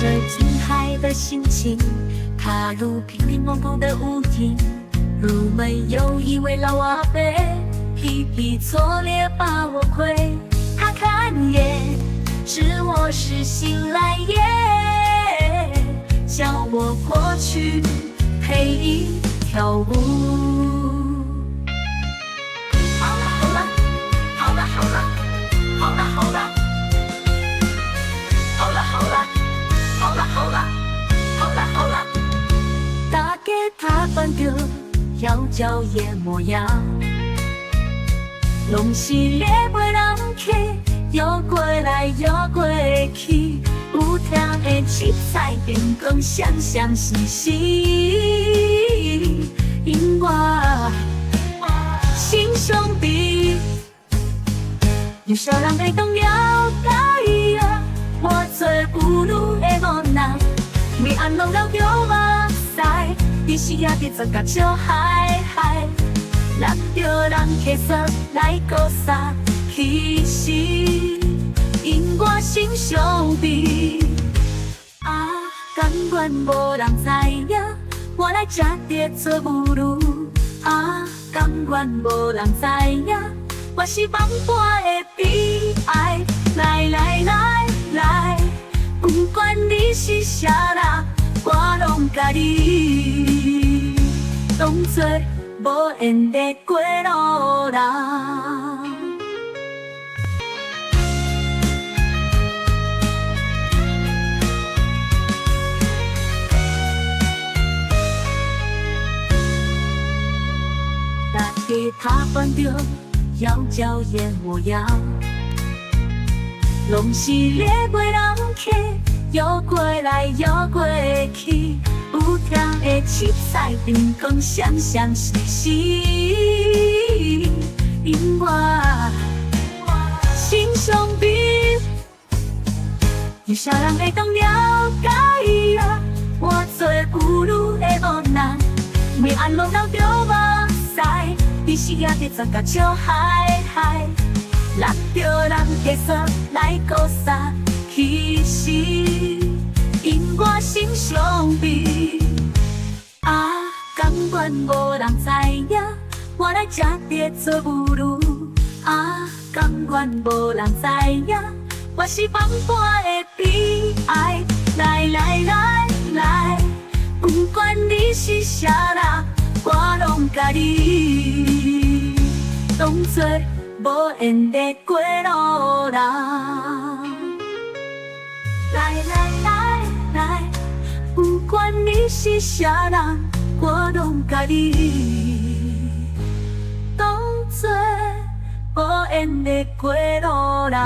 着惊骇的心情，踏入平平蒙蒙的屋厅。入门有一位老阿伯，皮皮挫裂把我亏。他看眼，知我是新来也，叫我过去陪一跳舞。好了好了，好了好了，好了好了，好了好了，好了好了，好了好了。大家他扮着妖娇的模样，拢是咧陪人去，摇过来摇过去，有听的七彩灯光闪闪烁烁，因我心相比，有少人会懂了解啊，我做妇女的无奈，为安拢流着目屎。你是也别做甲笑嗨嗨，落着人客色来鼓撒，其实因我心相比。啊，甘愿无人知影，我来吃着做母女。啊，甘愿无人知影，我是放半的悲哀。来来来来，不管你是啥人，我拢甲你当作无缘的过路人。大家他扮着妖娇的模样，拢是咧陪人去，摇过来摇过去，有听的七彩灯光闪闪烁烁，因我心相比。有啥人会懂了解啊，我做妇女的无奈，为安拢流着目屎，你是也别做甲笑嗨嗨，落着人客色来鼓撒，其实因我心相比。啊，甘愿无人知影，我来吃着做母女。啊，甘愿无人知影，我是放半的悲哀。来来来来，不管你是啥人，我拢甲你当作无缘的过路人。来来来来，不管你是啥人，我拢甲你当作无缘的过路人。